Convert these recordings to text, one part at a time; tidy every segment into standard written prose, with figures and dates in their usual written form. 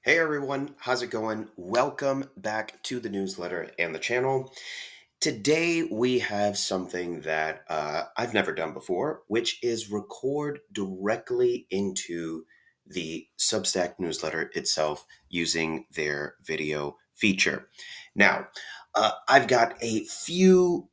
Hey everyone, how's it going? Welcome back to the newsletter and the channel. Today we have something that I've never done before, which is record directly into the Substack newsletter itself using their video feature. Now, I've got a few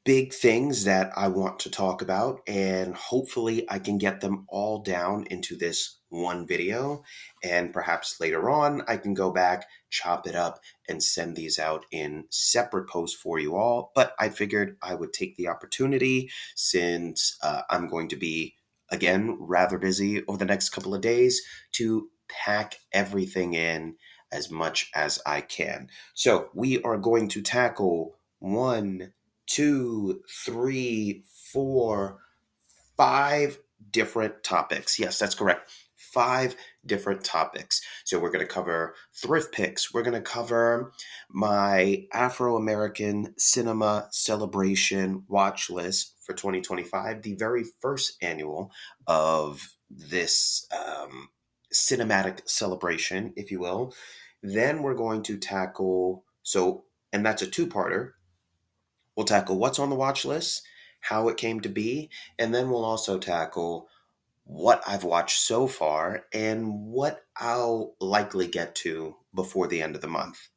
big things that I want to talk about, and hopefully I can get them all down into this one video. And perhaps later on, I can go back, chop it up, and send these out in separate posts for you all. But I figured I would take the opportunity since I'm going to be, again, rather busy over the next couple of days to pack everything in as much as I can. So we are going to tackle one, two, three, four, five different topics. Yes, that's correct. Five different topics. So we're going to cover thrift picks. We're going to cover my Afro-American cinema celebration watch list for 2025, the very first annual of this cinematic celebration, if you will. Then we're going to tackle, and that's a two-parter. We'll tackle what's on the watch list, how it came to be, and then we'll also tackle what I've watched so far and what I'll likely get to before the end of the month.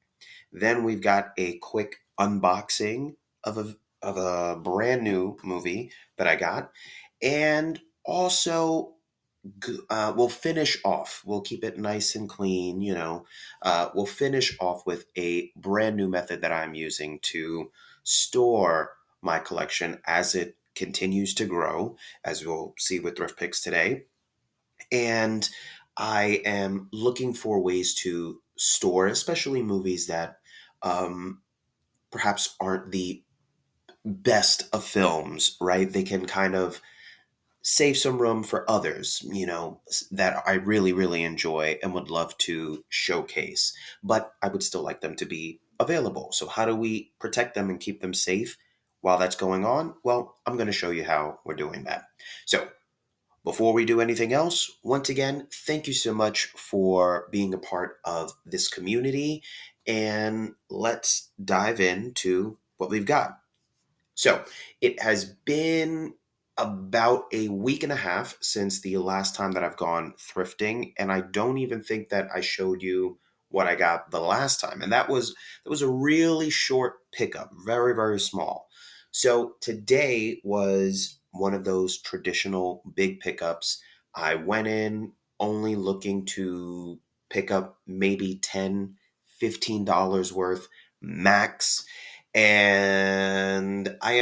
Then we've got a quick unboxing of a brand new movie that I got, and also we'll finish off. We'll keep it nice and clean. We'll finish off with a brand new method that I'm using to store my collection as it continues to grow, as we'll see with Thrift Picks today. And I am looking for ways to store, especially movies that perhaps aren't the best of films, right? They can kind of save some room for others, that I really, really enjoy and would love to showcase, but I would still like them to be available. So, how do we protect them and keep them safe while that's going on? Well, I'm going to show you how we're doing that. So, before we do anything else, once again, thank you so much for being a part of this community, and let's dive into what we've got. So it has been about a week and a half since the last time that I've gone thrifting, and I don't even think that I showed you what I got the last time. And that was a really short pickup, very, very small. So today was one of those traditional big pickups. I went in only looking to pick up maybe $10, $15 worth max, and I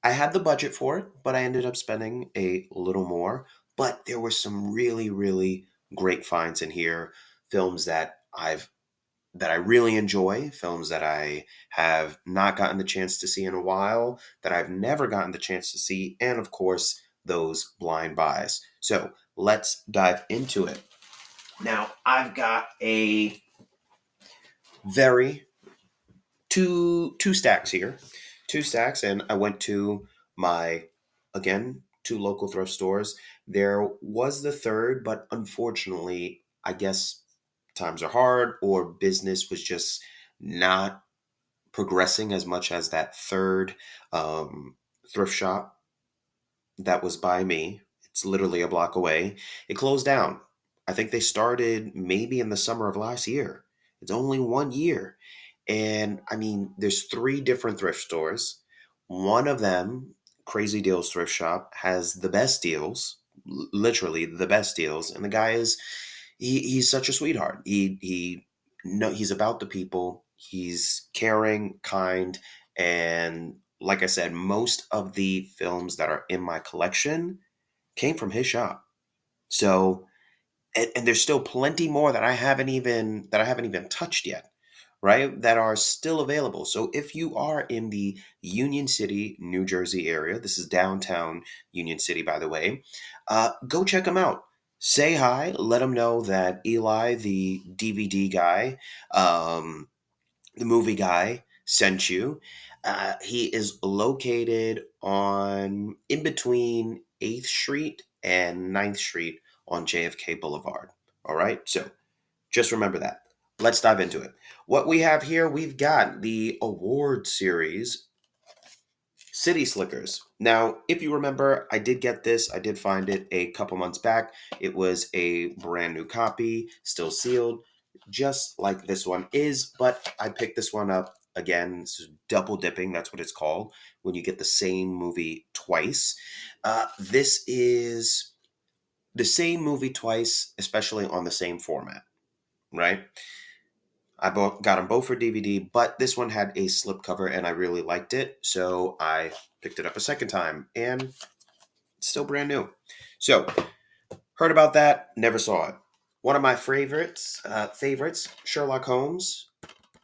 had the budget for it, but I ended up spending a little more. But there were some really, really great finds in here. Films that I really enjoy, films that I have not gotten the chance to see in a while, that I've never gotten the chance to see, and of course, those blind buys. So let's dive into it. Now, I've got a very two stacks here, two stacks, and I went to my, again, two local thrift stores. There was the third, but unfortunately, I guess times are hard, or business was just not progressing as much as that third thrift shop that was by me. It's literally a block away. It closed down. I think they started maybe in the summer of last year. It's only 1 year. And I mean, there's three different thrift stores. One of them, Crazy Deals Thrift Shop, has the best deals, literally the best deals. And the guy he's such a sweetheart. He's about the people. He's caring, kind, and like I said, most of the films that are in my collection came from his shop. So, and there's still plenty more that I haven't even touched yet, right? That are still available. So if you are in the Union City, New Jersey area, this is downtown Union City, by the way, go check them out. Say hi. Let them know that Eli, the DVD guy, the movie guy, sent you. He is located on in between 8th Street and 9th Street on JFK Boulevard. All right. So Just remember that. Let's dive into it. What we have here, we've got the award series City Slickers. Now, if you remember, I did get this. I did find it a couple months back. It was a brand new copy, still sealed, just like this one is. But I picked this one up again. This is double dipping. That's what it's called when you get the same movie twice. This is the same movie twice, especially on the same format, right? Got them both for DVD, but this one had a slipcover and I really liked it. So I picked it up a second time and it's still brand new. So heard about that, never saw it. One of my favorites, Sherlock Holmes,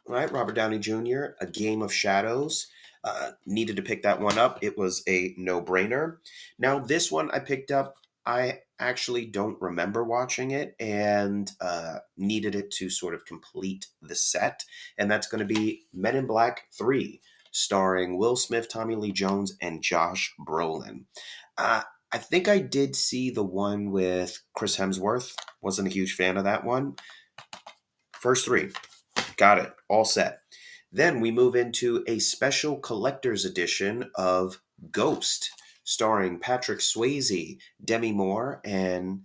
right? Robert Downey Jr., A Game of Shadows. Needed to pick that one up. It was a no-brainer. Now, this one I picked up. I actually don't remember watching it and needed it to sort of complete the set. And that's going to be Men in Black 3, starring Will Smith, Tommy Lee Jones, and Josh Brolin. I think I did see the one with Chris Hemsworth. Wasn't a huge fan of that one. First three. Got it. All set. Then we move into a special collector's edition of Ghost, starring Patrick Swayze, Demi Moore, and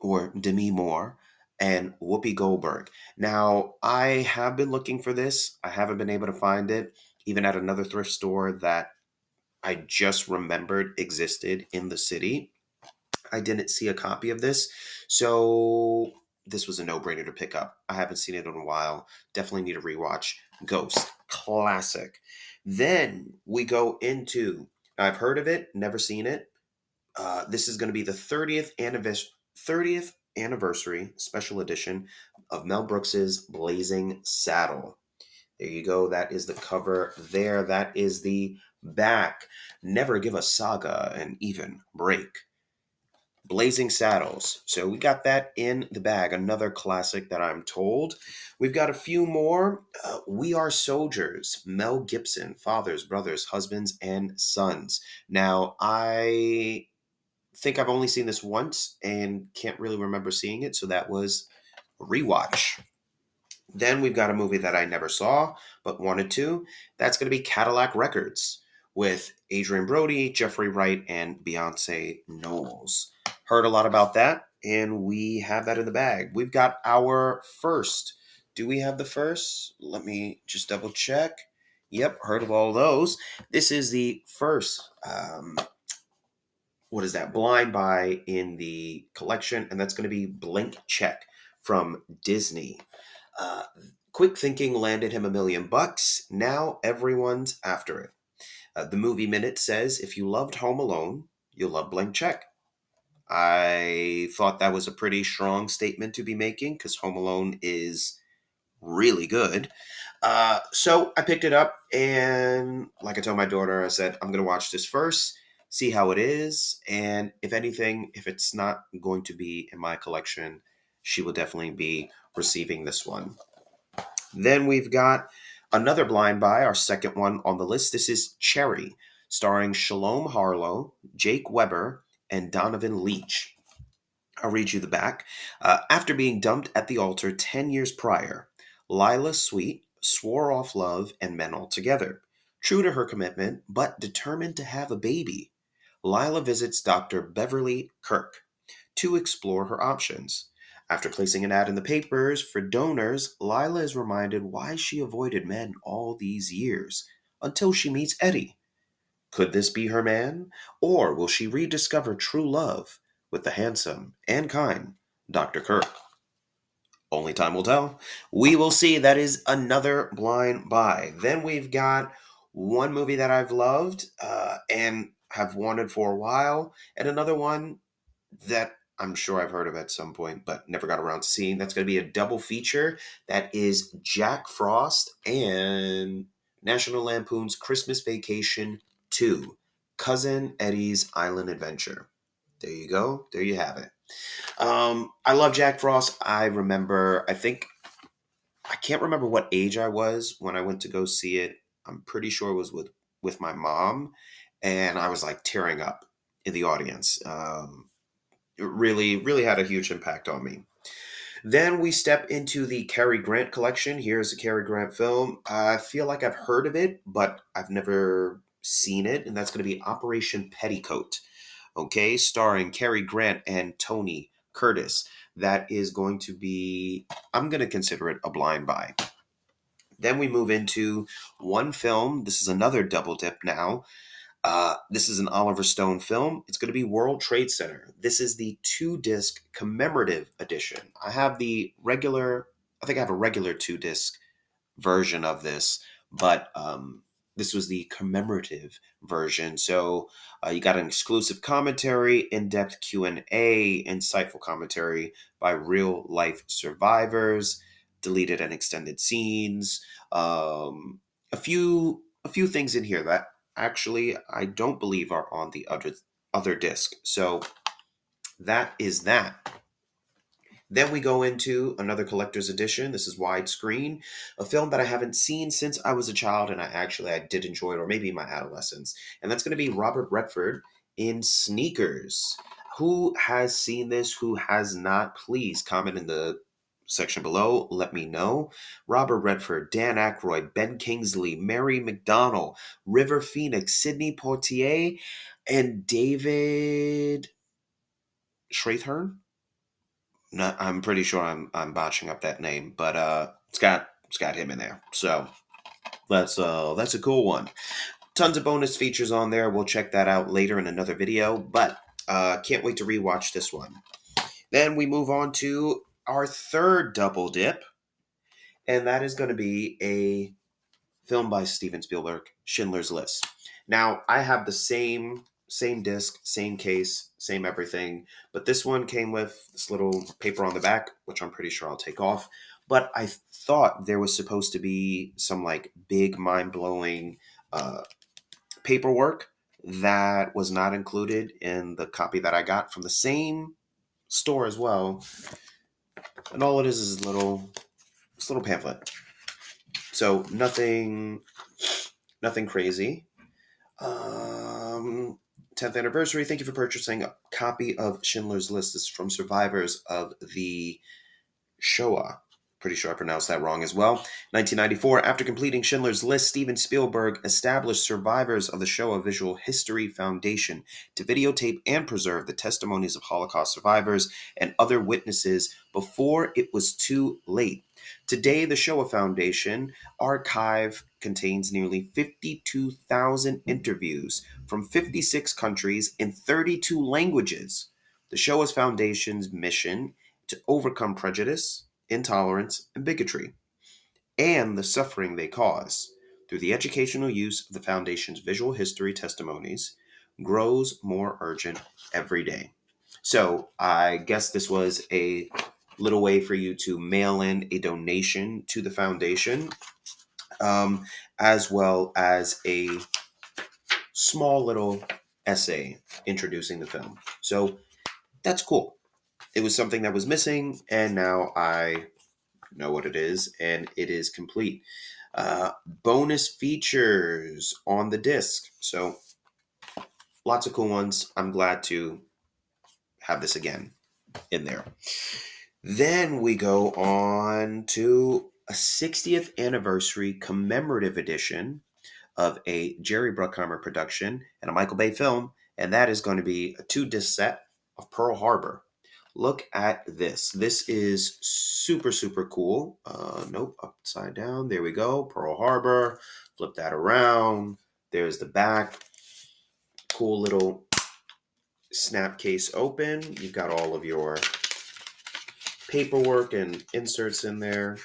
Whoopi Goldberg. Now, I have been looking for this. I haven't been able to find it, even at another thrift store that I just remembered existed in the city. I didn't see a copy of this, so this was a no-brainer to pick up. I haven't seen it in a while. Definitely need to rewatch Ghost. Classic. Then we go into, I've heard of it, never seen it. This is going to be the 30th anniversary special edition of Mel Brooks's Blazing Saddle. There you go. That is the cover there. That is the back. Never give a saga an even break. Blazing Saddles. So we got that in the bag. Another classic that I'm told. We've got a few more. We Are Soldiers. Mel Gibson. Fathers, brothers, husbands, and sons. Now, I think I've only seen this once and can't really remember seeing it. So that was a rewatch. Then we've got a movie that I never saw but wanted to. That's going to be Cadillac Records with Adrian Brody, Jeffrey Wright, and Beyonce Knowles. Heard a lot about that, and we have that in the bag. We've got our first. Do we have the first? Let me just double check. Yep, heard of all those. This is the first, what is that, blind buy in the collection, and that's going to be Blank Check from Disney. Quick thinking landed him $1 million. Now everyone's after it. The Movie Minute says, if you loved Home Alone, you'll love Blank Check. I thought that was a pretty strong statement to be making because Home Alone is really good. So I picked it up and like I told my daughter, I said, I'm going to watch this first, see how it is. And if anything, if it's not going to be in my collection, she will definitely be receiving this one. Then we've got another blind buy, our second one on the list. This is Cherry, starring Shalom Harlow, Jake Weber, and Donovan Leitch. I'll read you the back. After being dumped at the altar 10 years prior, Lila Sweet swore off love and men altogether. True to her commitment, but determined to have a baby, Lila visits Dr. Beverly Kirk to explore her options. After placing an ad in the papers for donors, Lila is reminded why she avoided men all these years until she meets Eddie. Could this be her man? Or will she rediscover true love with the handsome and kind Dr. Kirk? Only time will tell. We will see. That is another blind buy. Then we've got one movie that I've loved and have wanted for a while, and another one that I'm sure I've heard of at some point, but never got around to seeing. That's going to be a double feature. That is Jack Frost and National Lampoon's Christmas Vacation 2, Cousin Eddie's Island Adventure. There you go. There you have it. I love Jack Frost. I can't remember what age I was when I went to go see it. I'm pretty sure it was with my mom, and I was like tearing up in the audience. It really, really had a huge impact on me. Then we step into the Cary Grant collection. Here's a Cary Grant film. I feel like I've heard of it, but I've never seen it, and that's going to be Operation Petticoat. Okay, starring Cary Grant and Tony Curtis. That is going to be, I'm going to consider it a blind buy. Then we move into one film. This is another double dip now. This is an Oliver Stone film. It's going to be World Trade Center. This is the 2-disc commemorative edition. I think I have a regular 2-disc version of this, but this was the commemorative version. So you got an exclusive commentary, in-depth Q&A, insightful commentary by real-life survivors, deleted and extended scenes, a few things in here that actually I don't believe are on the other disc. So that is that. Then we go into another collector's edition. This is widescreen, a film that I haven't seen since I was a child, and I did enjoy it, or maybe my adolescence. And that's going to be Robert Redford in Sneakers. Who has seen this? Who has not? Please comment in the section below. Let me know. Robert Redford, Dan Aykroyd, Ben Kingsley, Mary McDonnell, River Phoenix, Sidney Poitier, and David Strathairn. No, I'm pretty sure I'm botching up that name, but it's got him in there. So that's a cool one. Tons of bonus features on there. We'll check that out later in another video, but can't wait to rewatch this one. Then we move on to our third double dip, and that is going to be a film by Steven Spielberg, Schindler's List. Now, I have the same disc, same case, same everything, but this one came with this little paper on the back, which I'm pretty sure I'll take off. But I thought there was supposed to be some like big mind-blowing paperwork that was not included in the copy that I got from the same store as well. And all it is this little pamphlet. So nothing crazy. 10th anniversary. Thank you for purchasing a copy of Schindler's List. This is from survivors of the Shoah. Pretty sure I pronounced that wrong as well. 1994, after completing Schindler's List, Steven Spielberg established Survivors of the Shoah Visual History Foundation to videotape and preserve the testimonies of Holocaust survivors and other witnesses before it was too late. Today, the Shoah Foundation archive contains nearly 52,000 interviews from 56 countries in 32 languages. The Shoah Foundation's mission to overcome prejudice, intolerance, and bigotry, and the suffering they cause through the educational use of the Foundation's visual history testimonies grows more urgent every day. So I guess this was a little way for you to mail in a donation to the foundation, as well as a small little essay introducing the film. So that's cool. It was something that was missing, and now I know what it is, and it is complete. Bonus features on the disc. So lots of cool ones. I'm glad to have this again in there. Then we go on to a 60th anniversary commemorative edition of a Jerry Bruckheimer production and a Michael Bay film, and that is going to be a 2-disc set of Pearl Harbor. Look at this. This is super, super cool. Nope, upside down. There we go. Pearl Harbor. Flip that around. There's the back. Cool little snap case open. You've got all of your paperwork and inserts in there.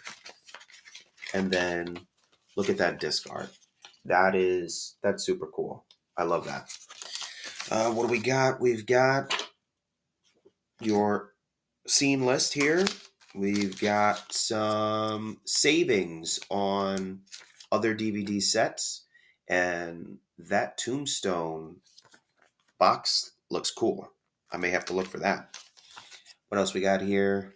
And then look at that disc art. That's super cool. I love that. What do we got? We've got your scene list here. We've got some savings on other DVD sets, and that Tombstone box looks cool. I may have to look for that. What else we got here?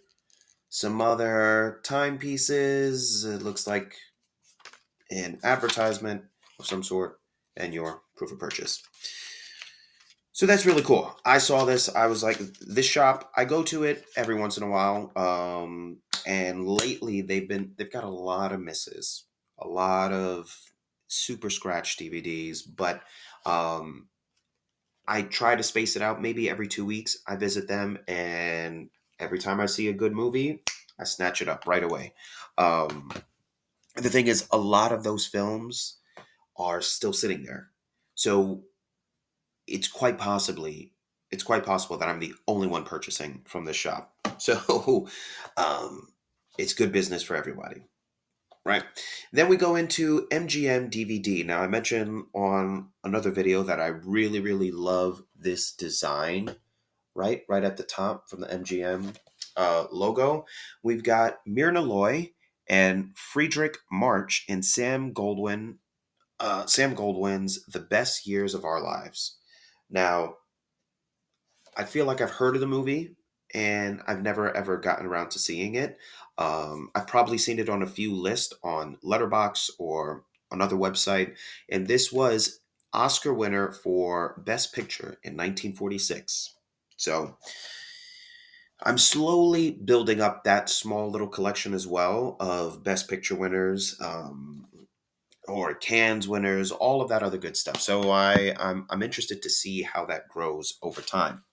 Some other timepieces. It looks like an advertisement of some sort, and your proof of purchase. So that's really cool. I saw this. I was like, this shop. I go to it every once in a while. And lately they've got a lot of misses, a lot of super scratch DVDs. But um, I try to space it out. Maybe every 2 weeks, I visit them, and every time I see a good movie, I snatch it up right away. Um, the thing is, a lot of those films are still sitting there. So it's quite possibly it's quite possible that I'm the only one purchasing from this shop. So um, it's good business for everybody, right? Then we go into MGM DVD. Now I mentioned on another video that I really, really love this design, right at the top from the MGM logo. We've got Myrna Loy and Friedrich March and Sam Goldwyn's The Best Years of Our Lives. Now, I feel like I've heard of the movie and I've never ever gotten around to seeing it. I've probably seen it on a few lists on Letterboxd or another website, and this was Oscar winner for Best Picture in 1946. So I'm slowly building up that small little collection as well of Best Picture winners, or Cannes winners, all of that other good stuff. So I'm interested to see how that grows over time.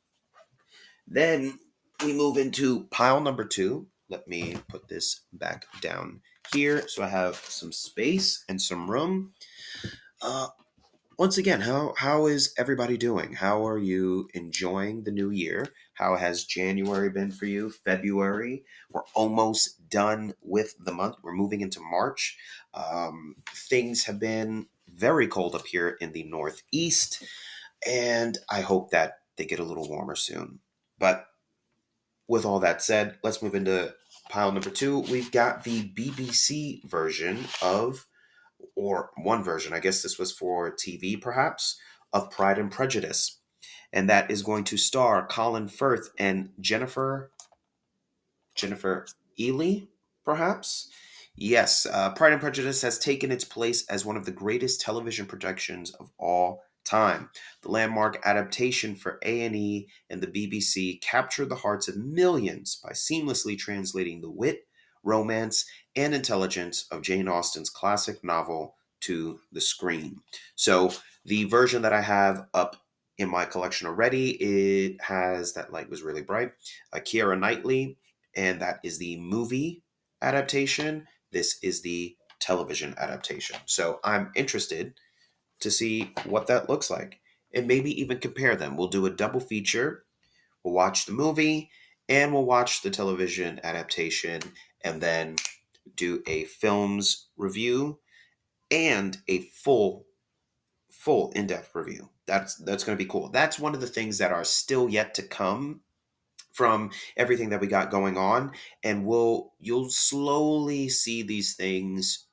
Then we move into pile number two. Let me put this back down here so I have some space and some room. Uh, Once again, how is everybody doing? How are you enjoying the new year? How has January been for you? February? We're almost done with the month. We're moving into March. Things have been very cold up here in the Northeast, and I hope that they get a little warmer soon. But with all that said, let's move into pile number two. We've got the BBC version of, or one version, I guess this was for TV perhaps, of Pride and Prejudice. And that is going to star Colin Firth and Jennifer Ely, perhaps? Yes, Pride and Prejudice has taken its place as one of the greatest television productions of all time. The landmark adaptation for A&E and the BBC captured the hearts of millions by seamlessly translating the wit, romance, and intelligence of Jane Austen's classic novel to the screen. So, the version that I have up in my collection already, it has that light was really bright. Keira Knightley, and that is the movie adaptation. This is the television adaptation. So I'm interested to see what that looks like and maybe even compare them. We'll do a double feature. We'll watch the movie and we'll watch the television adaptation and then do a films review and a full in-depth review. That's going to be cool. That's one of the things that are still yet to come from everything that we got going on, and you'll slowly see these things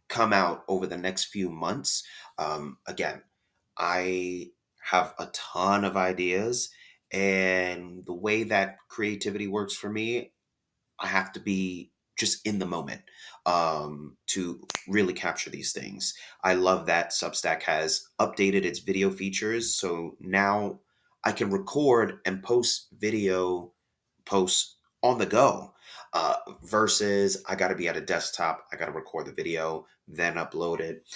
come out over the next few months. Again, I have a ton of ideas, and the way that creativity works for me, I have to be just in the moment to really capture these things. I love that Substack has updated its video features. So now I can record and post video posts on the go versus I got to be at a desktop. I got to record the video, then upload it.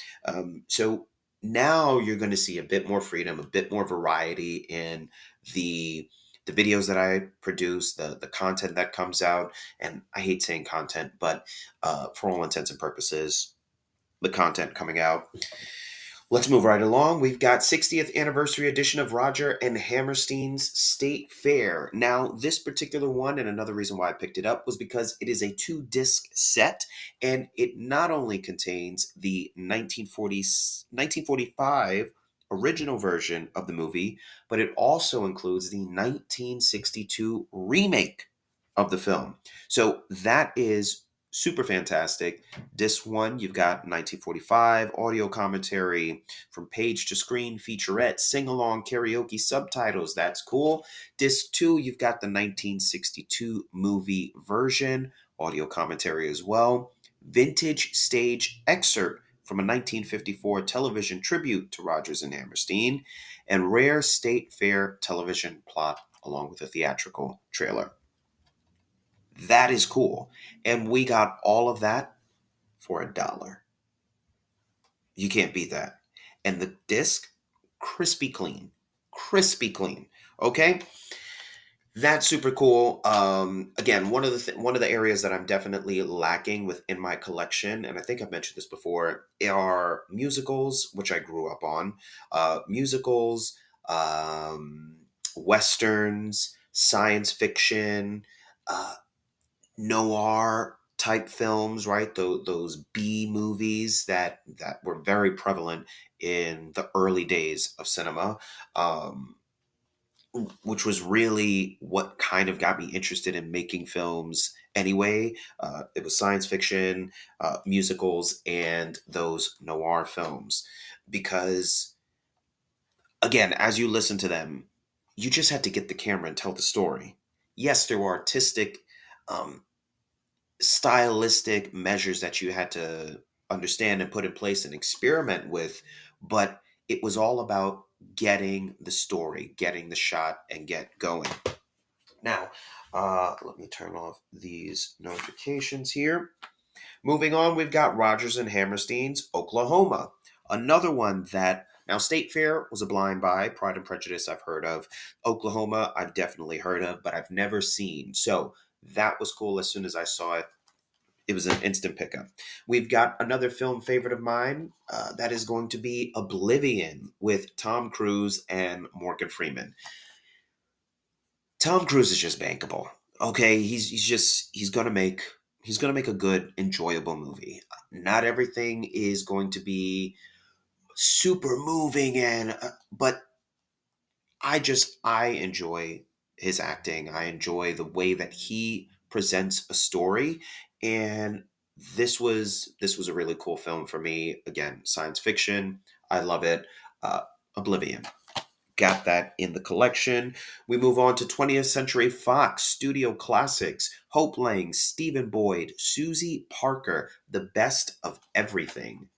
So now you're going to see a bit more freedom, a bit more variety in the the videos that I produce, the content that comes out, and I hate saying content, but for all intents and purposes, the content coming out. Let's move right along. We've got 60th anniversary edition of Roger and Hammerstein's State Fair. Now, this particular one, and another reason why I picked it up, was because it is a 2-disc set, and it not only contains the 1945 original version of the movie, but it also includes the 1962 remake of the film. So that is super fantastic. Disc one, you've got 1945 audio commentary from page to screen featurette, sing along karaoke subtitles. That's cool. Disc two, you've got the 1962 movie version, audio commentary as well. Vintage stage excerpt from a 1954 television tribute to Rodgers and Hammerstein, and rare state fair television plot along with a theatrical trailer. That is cool. And we got all of that for $1. You can't beat that. And the disc, crispy clean. Crispy clean. Okay? That's super cool. Again, one of the areas that I'm definitely lacking within my collection, and I think I've mentioned this before, are musicals, which I grew up on. Musicals, westerns, science fiction, uh, noir type films, right? Those B movies that were very prevalent in the early days of cinema. Which was really what kind of got me interested in making films anyway. It was science fiction, musicals, and those noir films. Because, again, as you listen to them, you just had to get the camera and tell the story. Yes, there were artistic, um, stylistic measures that you had to understand and put in place and experiment with, but it was all about getting the story, getting the shot, and get going. Now, let me turn off these notifications here. Moving on, we've got Rodgers and Hammerstein's Oklahoma. Another one that, now State Fair was a blind buy. Pride and Prejudice I've heard of. Oklahoma I've definitely heard of, but I've never seen. So that was cool. As soon as I saw it, it was an instant pickup. We've got another film favorite of mine. That is going to be Oblivion with Tom Cruise and Morgan Freeman. Tom Cruise is just bankable. Okay, he's gonna make a good, enjoyable movie. Not everything is going to be super moving, and but I enjoy his acting. I enjoy the way that he presents a story, and this was a really cool film for me. Again, science fiction. I love it. Uh, Oblivion. Got that in the collection. We move on to 20th Century Fox Studio Classics. Hope Lang, Stephen Boyd, Susie Parker, The Best of Everything.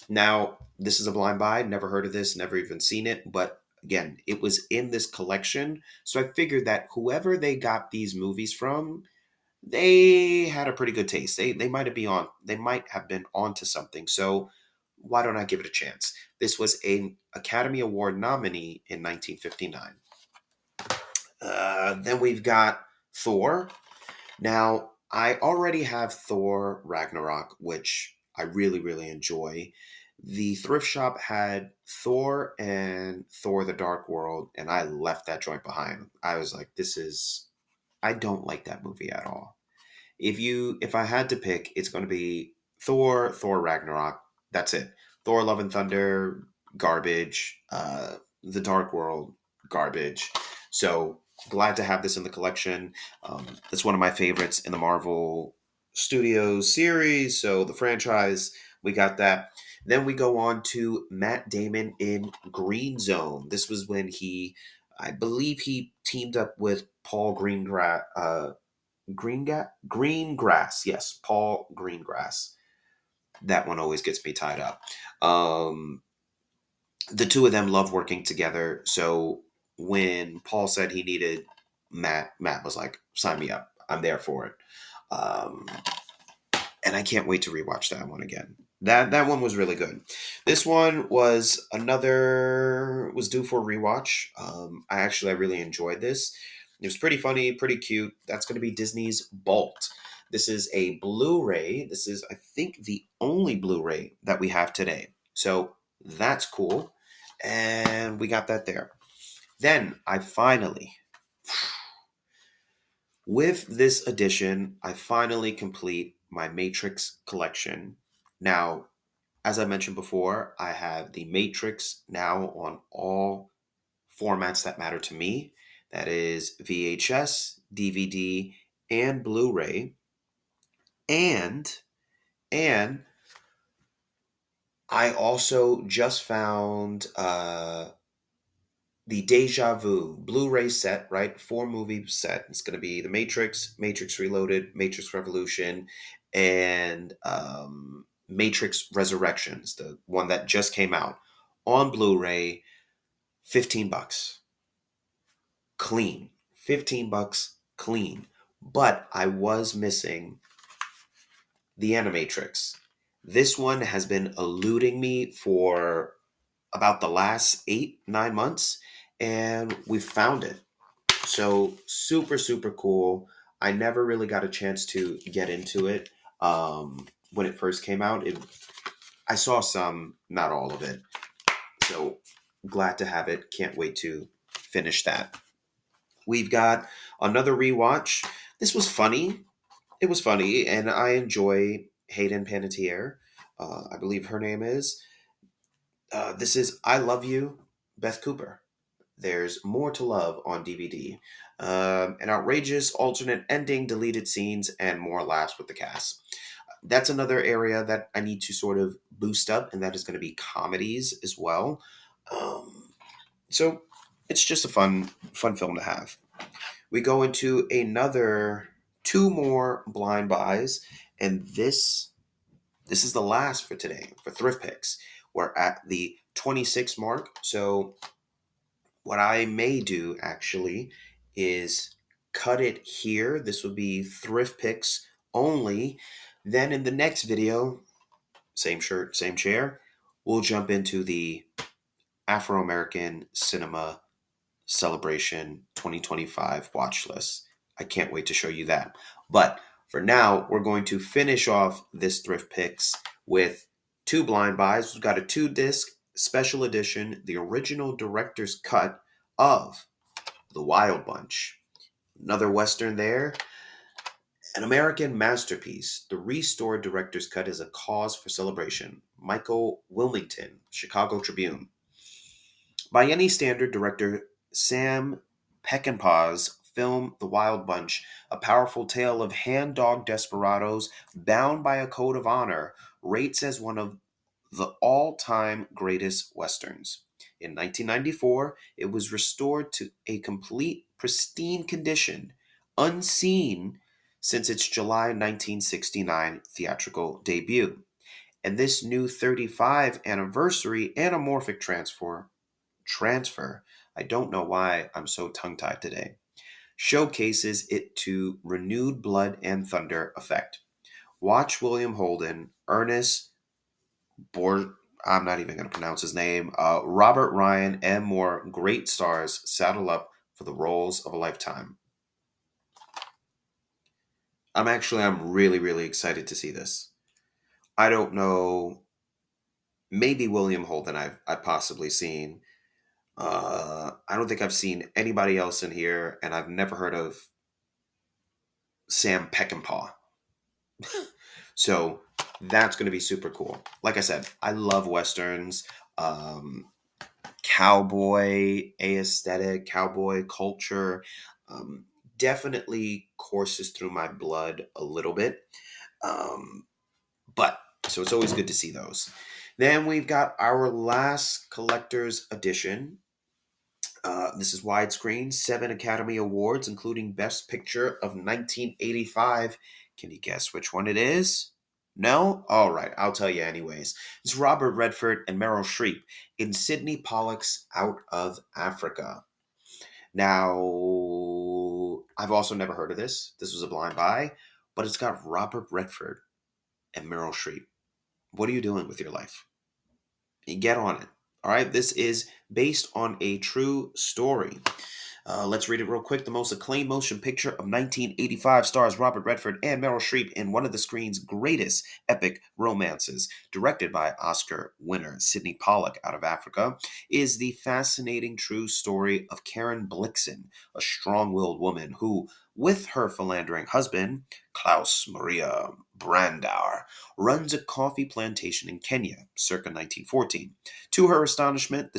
Now, this is a blind buy. Never heard of this, never even seen it. But again, it was in this collection. So I figured that whoever they got these movies from, they had a pretty good taste. They might have been onto something. So why don't I give it a chance? This was an Academy Award nominee in 1959. Then we've got Thor. Now, I already have Thor Ragnarok, which I really, really enjoy. The thrift shop had Thor and Thor the Dark World, and I left that joint behind. I was like, I don't like that movie at all. If I had to pick, it's going to be Thor Ragnarok. That's it. Thor Love and Thunder, garbage. The Dark World, garbage. So glad to have this in the collection. It's one of my favorites in the Marvel Studios series. So the franchise, we got that. Then we go on to Matt Damon in Green Zone. This was when I believe he teamed up with Paul Greengrass. Yes, Paul Greengrass. That one always gets me tied up. The two of them love working together. So when Paul said he needed Matt was like, "Sign me up. I'm there for it." Um, and I can't wait to rewatch that one again. That one was really good. This one was due for a rewatch. I really enjoyed this. It was pretty funny, pretty cute. That's going to be Disney's Bolt. This is a Blu-ray. This is, I think, the only Blu-ray that we have today. So that's cool. And we got that there. Then with this edition, I finally complete my Matrix collection. Now, as I mentioned before, I have the Matrix now on all formats that matter to me. That is VHS, DVD, and Blu-ray. And I also just found the Deja Vu Blu-ray set, right? 4 movie set. It's going to be The Matrix, Matrix Reloaded, Matrix Revolution, and Matrix Resurrections, the one that just came out on Blu-ray, 15 bucks. Clean. 15 bucks clean. But I was missing the Animatrix. This one has been eluding me for about the last 8, 9 months, and we found it. So super, super cool. I never really got a chance to get into it when it first came out. I saw some, not all of it. So glad to have it. Can't wait to finish that. We've got another rewatch. This was funny. It was funny, and I enjoy Hayden Panettiere. I believe her name is. This is I Love You, Beth Cooper. There's more to love on DVD. An outrageous alternate ending, deleted scenes, and more laughs with the cast. That's another area that I need to sort of boost up, and that is going to be comedies as well. So it's just a fun film to have. We go into another two more blind buys, and this is the last for today for Thrift Picks. We're at the 26 mark, so what I may do actually is cut it here. This will be Thrift Picks only. Then in the next video, same shirt, same chair, we'll jump into the Afro-American Cinema Celebration 2025 watch list. I can't wait to show you that. But for now, we're going to finish off this Thrift Picks with two blind buys. We've got a 2-disc special edition, the original director's cut of The Wild Bunch. Another Western there. An American masterpiece. The restored director's cut is a cause for celebration. Michael Wilmington, Chicago Tribune. By any standard, director Sam Peckinpah's film The Wild Bunch, a powerful tale of hand-dog desperados bound by a code of honor, rates as one of the all-time greatest Westerns. In 1994, it was restored to a complete, pristine condition, unseen since its July 1969 theatrical debut. And this new 35th anniversary anamorphic transfer, I don't know why I'm so tongue-tied today, showcases it to renewed blood and thunder effect. Watch William Holden, Ernest I'm not even going to pronounce his name, Robert Ryan, and more great stars saddle up for the roles of a lifetime. I'm really, really excited to see this. I don't know, maybe William Holden I've possibly seen. I don't think I've seen anybody else in here, and I've never heard of Sam Peckinpah. So that's going to be super cool. Like I said, I love Westerns, cowboy aesthetic, cowboy culture. Definitely courses through my blood a little bit. But so it's always good to see those. Then we've got our last collector's edition. This is widescreen, 7 Academy Awards, including Best Picture of 1985. Can you guess which one it is? No? All right, I'll tell you anyways. It's Robert Redford and Meryl Streep in Sidney Pollack's Out of Africa. Now, I've also never heard of this. This was a blind buy, but it's got Robert Redford and Meryl Streep. What are you doing with your life? Get on it. All right, this is based on a true story. Let's read it real quick. The most acclaimed motion picture of 1985 stars Robert Redford and Meryl Streep in one of the screen's greatest epic romances. Directed by Oscar winner Sidney Pollack, Out of Africa, is the fascinating true story of Karen Blixen, a strong-willed woman who, with her philandering husband, Klaus Maria Brandauer, runs a coffee plantation in Kenya, circa 1914. To her astonishment,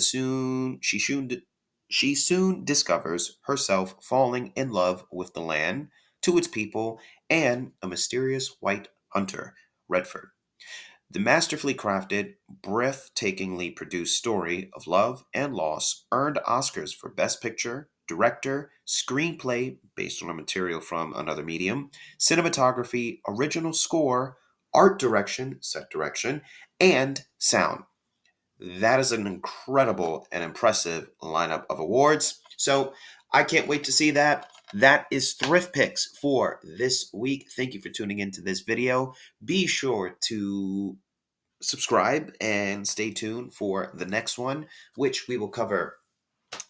she soon discovers herself falling in love with the land, to its people, and a mysterious white hunter, Redford. The masterfully crafted, breathtakingly produced story of love and loss earned Oscars for Best Picture, Director, Screenplay based on a material from another medium, Cinematography, Original Score, art direction, set direction, and sound. That is an incredible and impressive lineup of awards. So I can't wait to see that. That is Thrift Picks for this week. Thank you for tuning into this video. Be sure to subscribe and stay tuned for the next one, which we will cover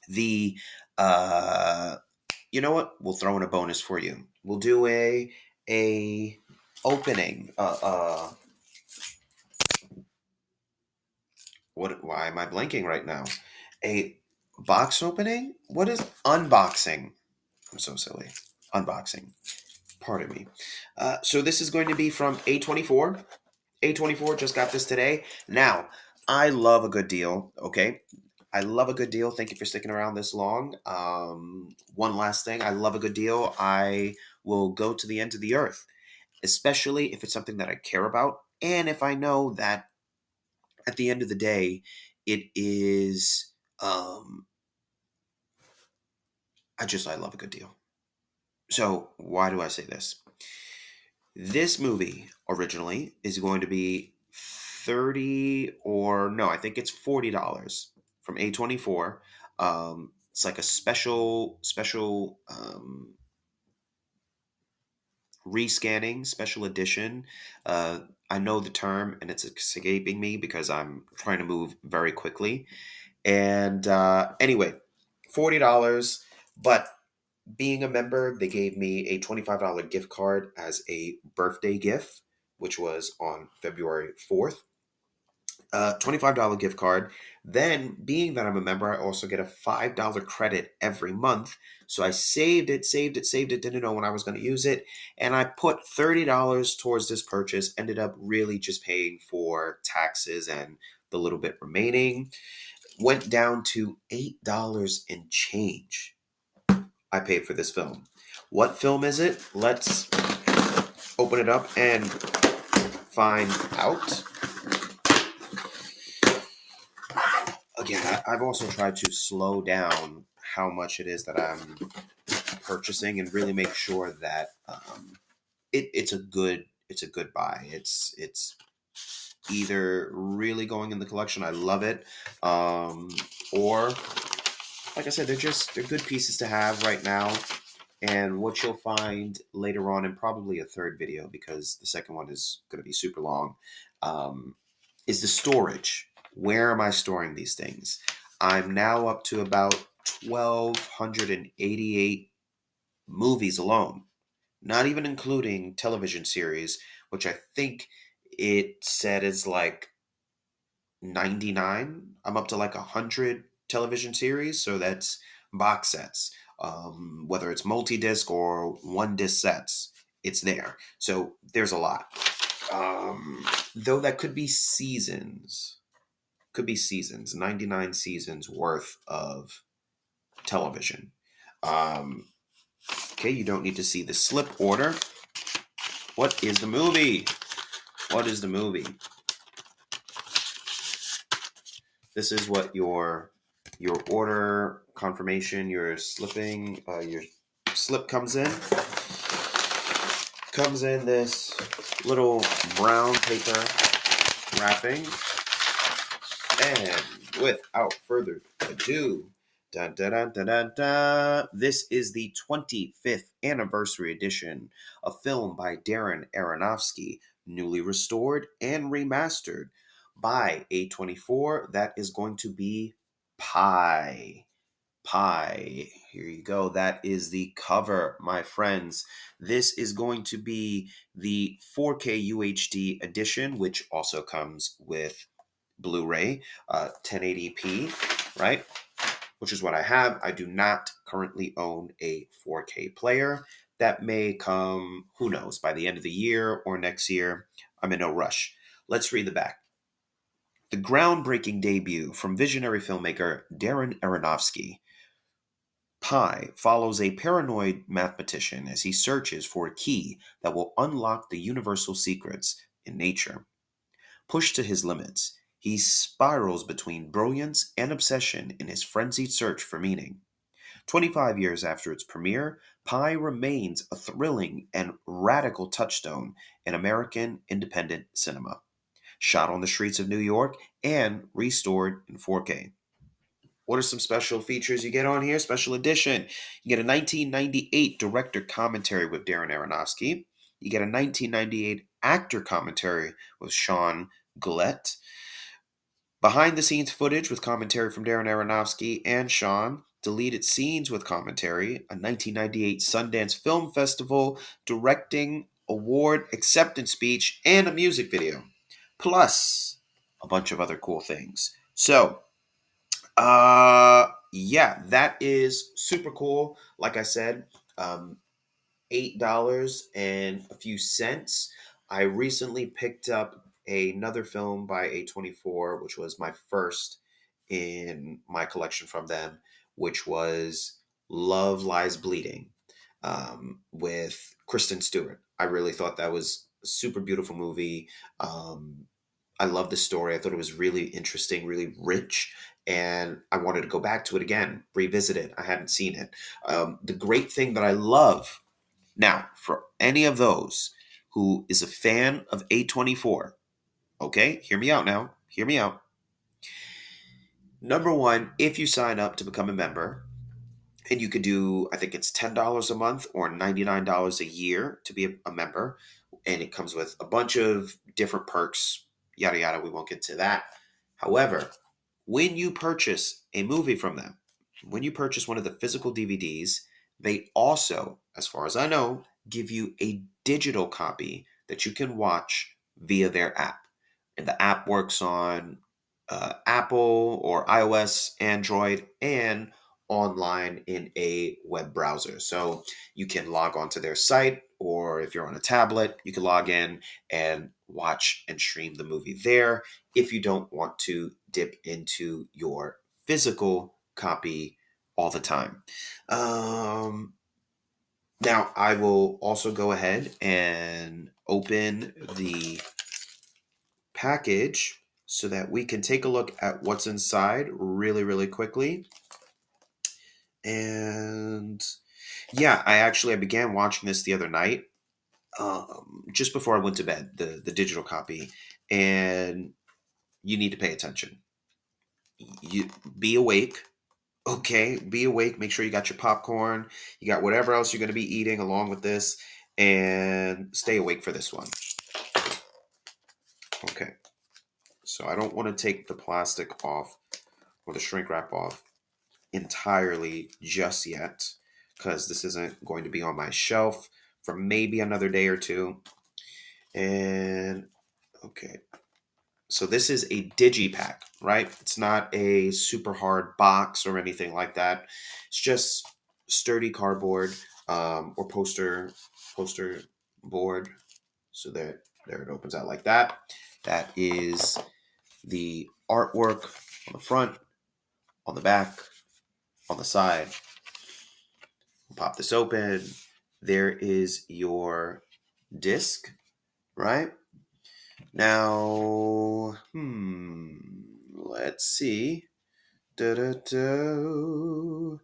the you know what? We'll throw in a bonus for you. We'll do a opening what why am I blanking right now? A box opening? What is unboxing? I'm so silly. Unboxing. Pardon me. So this is going to be from A24. A24 just got this today. Now, I love a good deal, okay? I love a good deal. Thank you for sticking around this long. One last thing. I love a good deal. I will go to the end of the earth, especially if it's something that I care about and if I know that at the end of the day, it is, I love a good deal. So, why do I say this? This movie originally is going to be 30 or no, I think it's $40 from A24. It's like a special rescanning, special edition. I know the term and it's escaping me because I'm trying to move very quickly. And anyway, $40. But being a member, they gave me a $25 gift card as a birthday gift, which was on February 4th. $25 gift card. Then, being that I'm a member, I also get a $5 credit every month. So I saved it, didn't know when I was going to use it. And I put $30 towards this purchase, ended up really just paying for taxes and the little bit remaining. Went down to $8 and change. I paid for this film. What film is it? Let's open it up and find out. Again, I've also tried to slow down how much it is that I'm purchasing and really make sure that it's a good buy. It's either really going in the collection. I love it, or like I said, they're good pieces to have right now. And what you'll find later on, in probably a third video, because the second one is going to be super long, is the storage. Where am I storing these things? I'm now up to about 1,288 movies alone, not even including television series, which I think it said is like 99. I'm up to like 100 television series, so that's box sets. Whether it's multi-disc or one disc sets, it's there. So there's a lot. Though that could be seasons. 99 seasons worth of television. Okay, you don't need to see the slip order. What is the movie? This is what your order confirmation, your slip comes in. Comes in this little brown paper wrapping. And without further ado, this is the 25th anniversary edition, a film by Darren Aronofsky, newly restored and remastered by A24. That is going to be Pi. Here you go. That is the cover, my friends. This is going to be the 4K UHD edition, which also comes with Blu-ray, 1080p, right? Which is what I have. I do not currently own a 4K player. That may come, who knows, by the end of the year or next year. I'm in no rush. Let's read the back. The groundbreaking debut from visionary filmmaker Darren Aronofsky. Pi follows a paranoid mathematician as he searches for a key that will unlock the universal secrets in nature. Pushed to his limits, he spirals between brilliance and obsession in his frenzied search for meaning. 25 years after its premiere, Pi remains a thrilling and radical touchstone in American independent cinema. Shot on the streets of New York and restored in 4K. What are some special features you get on here? Special edition. You get a 1998 director commentary with Darren Aronofsky. You get a 1998 actor commentary with Sean Gillette. Behind the scenes footage with commentary from Darren Aronofsky and Sean. Deleted scenes with commentary. A 1998 Sundance Film Festival directing award acceptance speech and a music video. Plus a bunch of other cool things. So, yeah, that is super cool. Like I said, $8 and a few cents. I recently picked up another film by A24, which was my first in my collection from them, which was Love Lies Bleeding, with Kristen Stewart. I really thought that was a super beautiful movie. I love the story. I thought it was really interesting, really rich, and I wanted to go back to it again, revisit it. I hadn't seen it. The great thing that I love now, for any of those who is a fan of A24, okay, hear me out now. Hear me out. Number one, if you sign up to become a member, and you could do, I think it's $10 a month or $99 a year to be a member, and it comes with a bunch of different perks, yada yada. We won't get to that. However, when you purchase a movie from them, when you purchase one of the physical DVDs, they also, as far as I know, give you a digital copy that you can watch via their app. And the app works on Apple or iOS, Android, and online in a web browser. So you can log onto their site, or if you're on a tablet, you can log in and watch and stream the movie there if you don't want to dip into your physical copy all the time. Now, I will also go ahead and open the package so that we can take a look at what's inside really, really quickly. And yeah, I began watching this the other night, just before I went to bed, the digital copy, and you need to pay attention. You be awake, okay? Be awake. Make sure you got your popcorn, you got whatever else you're going to be eating along with this, and stay awake for this one. Okay. So I don't want to take the plastic off or the shrink wrap off entirely just yet, because this isn't going to be on my shelf for maybe another day or two. And okay, so this is a digipack, right? It's not a super hard box or anything like that. It's just sturdy cardboard, or poster board. So there it opens out like that. That is the artwork on the front, on the back, on the side. Pop this open. There is your disc, right? Now, let's see. Da-da-da.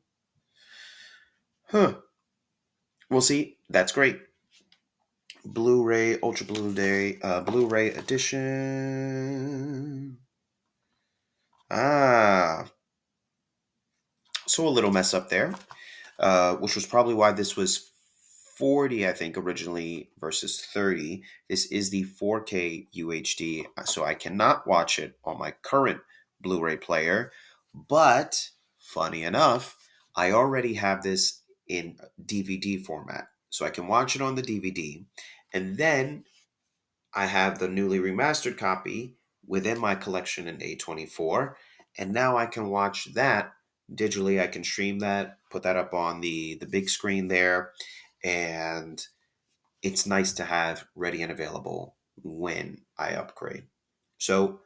Huh. We'll see. That's great. Blu-ray, Ultra Blu-ray edition. So a little mess up there, which was probably why this was 40, I think, originally versus 30. This is the 4K UHD, so I cannot watch it on my current Blu-ray player. But funny enough, I already have this in DVD format, so I can watch it on the DVD, and then I have the newly remastered copy within my collection in A24, and now I can watch that digitally. I can stream that, put that up on the big screen there, and it's nice to have ready and available when I upgrade. So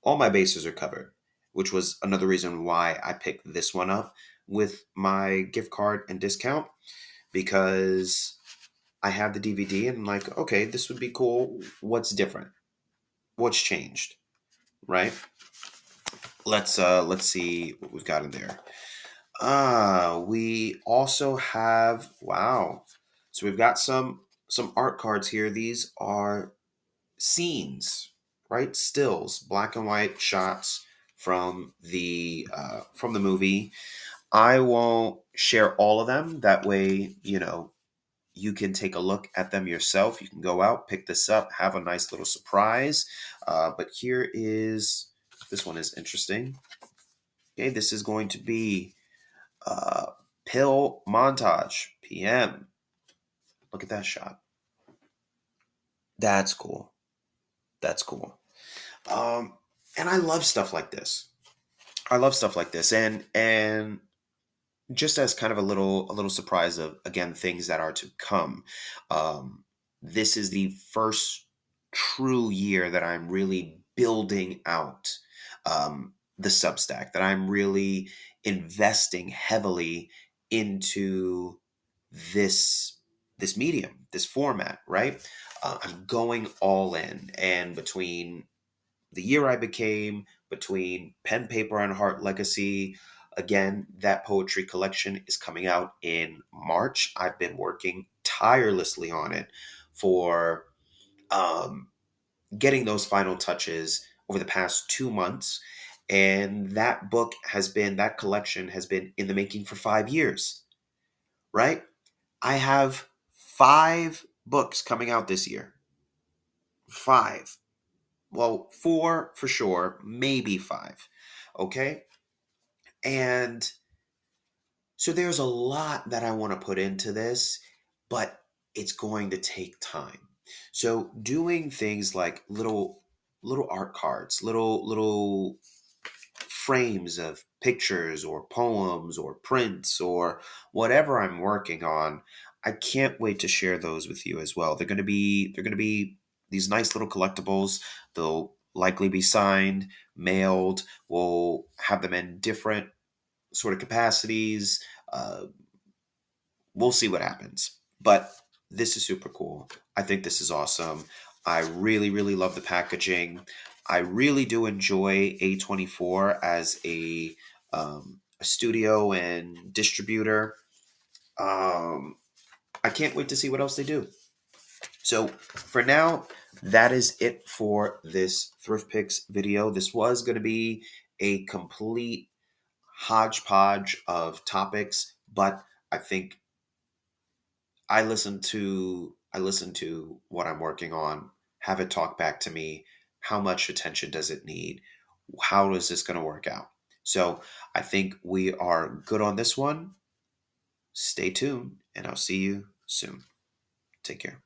all my bases are covered, which was another reason why I picked this one up with my gift card and discount, because I have the DVD and I'm like, okay, this would be cool. What's different? What's changed? Right? Let's see what we've got in there. We also have, wow. So we've got some art cards here. These are scenes, right? Stills, black and white shots from the movie. I won't share all of them. That way, you can take a look at them yourself. You can go out, pick this up, have a nice little surprise. But here is this one is interesting. Okay, this is going to be uh, pill montage PM. Look at that shot. That's cool. That's cool. Um, and I love stuff like this. I love stuff like this, and just as kind of a little surprise of again things that are to come. Um, this is the first true year that I'm really building out the Substack. That I'm really investing heavily into this this medium, this format. Right, I'm going all in, and between the year I became, between pen, paper, and heart legacy. Again, that poetry collection is coming out in March. I've been working tirelessly on it for um, getting those final touches over the past 2 months. And that collection has been in the making for 5 years, right? I have 5 books coming out this year. 5. Well, 4 for sure, maybe 5. Okay? And so there's a lot that I want to put into this, but it's going to take time. So doing things like little art cards, little frames of pictures or poems or prints or whatever I'm working on, I can't wait to share those with you as well. They're going to be these nice little collectibles. They'll likely be signed, mailed. We'll have them in different sort of capacities. Uh, we'll see what happens. But this is super cool. I think this is awesome. I really, really love the packaging. I really do enjoy A24 as a studio and distributor. Um, I can't wait to see what else they do. So for now, that is it for this Thrift Picks video. This was going to be a complete hodgepodge of topics, but I think I listen to what I'm working on, have it talk back to me. How much attention does it need? How is this going to work out? So I think we are good on this one. Stay tuned, and I'll see you soon. Take care.